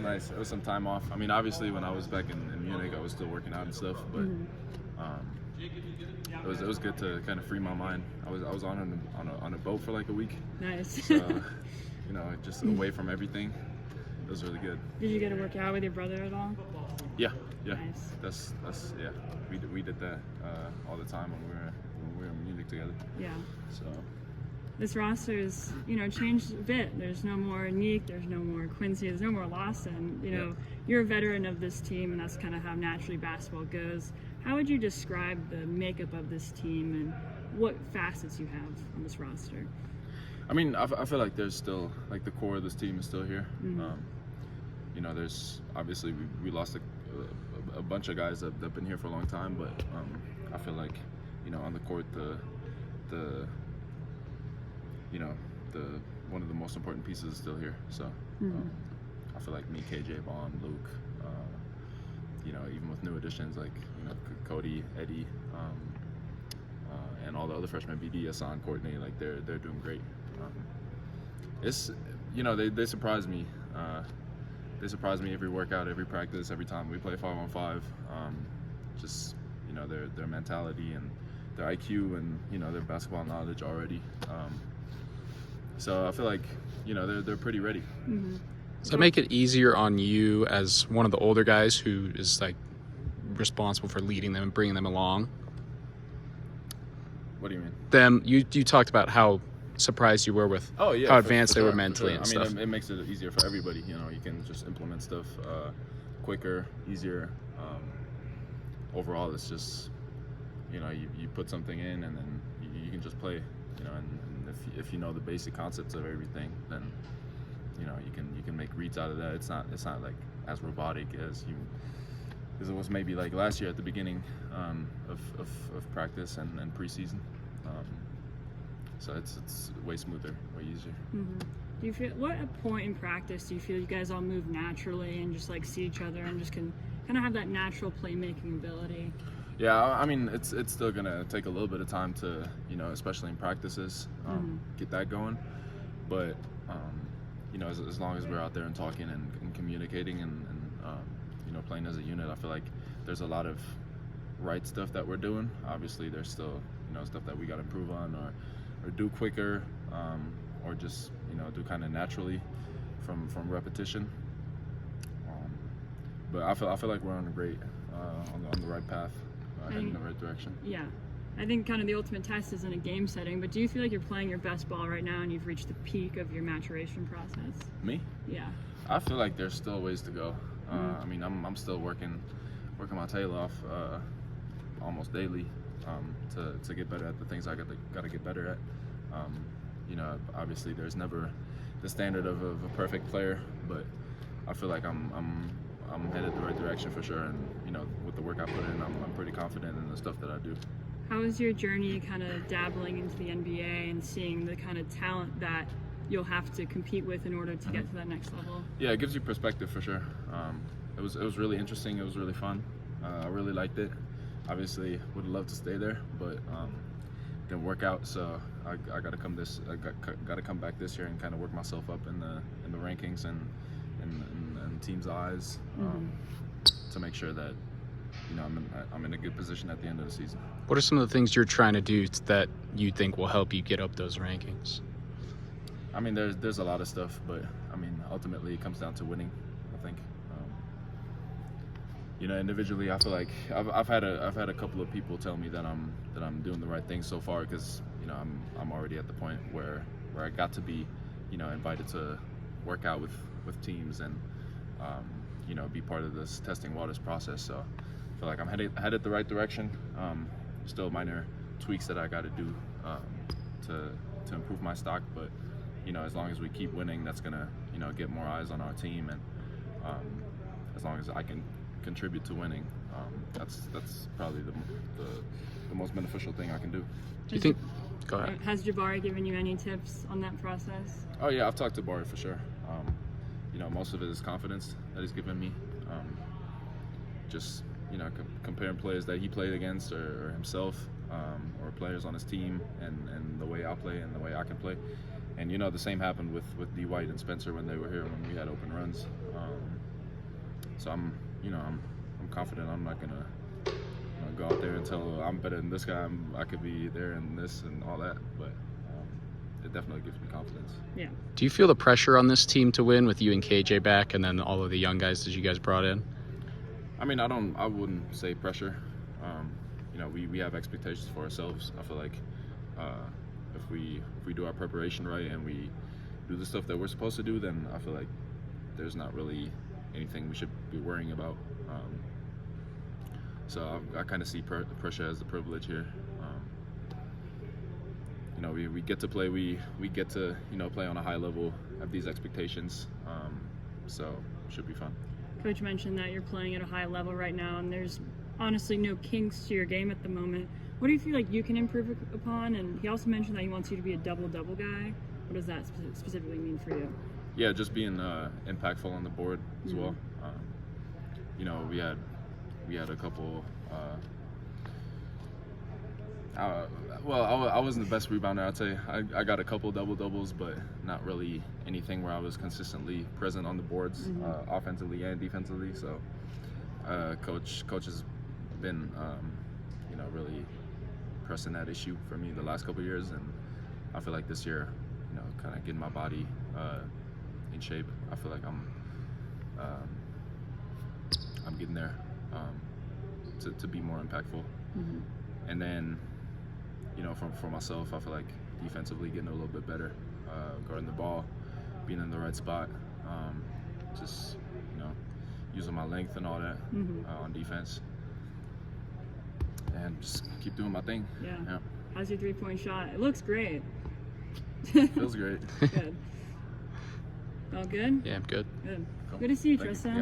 nice. It was some time off. I mean, obviously, when I was back in Munich, I was still working out and stuff, but it was good to kind of free my mind. I was on a boat for like a week. Nice. So, just away from everything. It was really good. Did you get to work out with your brother at all? Yeah. Nice. That's yeah. We did that all the time when we were in Munich together. Yeah. So. This roster is, changed a bit. There's no more Nick, there's no more Quincy, there's no more Lawson. You're a veteran of this team, and that's kind of how naturally basketball goes. How would you describe the makeup of this team and what facets you have on this roster? I mean, I feel like there's still, like, the core of this team is still here. There's obviously we lost a bunch of guys that have been here for a long time, but I feel like, on the court, the one of the most important pieces is still here. So I feel like me, KJ, Vaughn, Luke, even with new additions like Cody, Eddie, and all the other freshmen, BD, Hassan, Courtney, like they're doing great. It's they surprise me. They surprise me every workout, every practice, every time we play 5-on-5. Just their mentality and their IQ and their basketball knowledge already. So I feel like they're pretty ready. Does that make it easier on you as one of the older guys who is like responsible for leading them and bringing them along? What do you mean? You talked about how surprised you were with how advanced they were mentally and stuff. It makes it easier for everybody. You can just implement stuff quicker, easier. Overall, it's just you put something in and then you can just play. And if you know the basic concepts of everything, then you can make reads out of that. It's not like as robotic as it was maybe like last year at the beginning of practice and preseason. So it's way smoother, way easier. Do you feel, what point in practice do you feel you guys all move naturally and just like see each other and just can kind of have that natural playmaking ability? Yeah, I mean it's still gonna take a little bit of time to especially in practices get that going, but as long as we're out there and talking and communicating and playing as a unit, I feel like there's a lot of right stuff that we're doing. Obviously there's still stuff that we got to improve on or do quicker or just do kind of naturally from repetition. But I feel like we're on a great on the right path, heading in the right direction. Yeah, I think kind of the ultimate test is in a game setting. But do you feel like you're playing your best ball right now and you've reached the peak of your maturation process? Me? Yeah. I feel like there's still ways to go. I mean, I'm still working my tail off almost daily to get better at the things I got to get better at. Obviously there's never the standard of a perfect player, but I feel like I'm headed the right direction for sure. And with the work I put in, I'm pretty confident in the stuff that I do. How was your journey kind of dabbling into the NBA and seeing the kind of talent that you'll have to compete with in order to get to that next level? Yeah, it gives you perspective for sure. It was really interesting. It was really fun. I really liked it. Obviously, would have loved to stay there, but didn't work out. So I got to come back this year and kind of work myself up in the rankings and teams' eyes to make sure that I'm in a good position at the end of the season. What are some of the things you're trying to do that you think will help you get up those rankings? I mean, there's a lot of stuff, but I mean, ultimately it comes down to winning. I think. Individually, I feel like I've had a couple of people tell me that I'm doing the right thing so far because I'm already at the point where I got to be invited to work out with teams and be part of this testing waters process. So I feel like I'm headed the right direction. Still minor tweaks that I got to do to improve my stock, but as long as we keep winning, that's gonna get more eyes on our team, and as long as I can contribute to winning, that's probably the most beneficial thing I can do. Do you think? Go ahead. Has Jabari given you any tips on that process? Oh yeah, I've talked to Bari for sure. Most of it is confidence that he's given me. Just comparing players that he played against or himself, or players on his team, and the way I play and the way I can play. And the same happened with D. White and Spencer when they were here when we had open runs. So I'm confident. I'm not gonna go out there and tell I'm better than this guy. I could be there and this and all that, but it definitely gives me confidence. Yeah. Do you feel the pressure on this team to win with you and KJ back, and then all of the young guys that you guys brought in? I mean, I wouldn't say pressure. We have expectations for ourselves. I feel like if we do our preparation right and we do the stuff that we're supposed to do, then I feel like there's not really anything we should be worrying about. So I kind of see pressure as a privilege here. We get to play. We get to play on a high level, have these expectations. So it should be fun. Coach mentioned that you're playing at a high level right now, and there's honestly no kinks to your game at the moment. What do you feel like you can improve upon? And he also mentioned that he wants you to be a double-double guy. What does that specifically mean for you? Yeah, just being impactful on the board as Mm-hmm. well. We had a couple. I wasn't the best rebounder, I'd say. I got a couple double-doubles, but not really anything where I was consistently present on the boards, offensively and defensively. So coach has been really pressing that issue for me the last couple of years, and I feel like this year, kind of getting my body in shape. I feel like I'm getting there to be more impactful. Mm-hmm. And then, for myself, I feel like defensively getting a little bit better, guarding the ball, being in the right spot, just using my length and all that on defense, and just keep doing my thing. Yeah. How's your 3-point shot? It looks great. Feels great. Good. All good? Yeah, I'm good. Good. Good to see you, Thank you. Tristan. Yeah.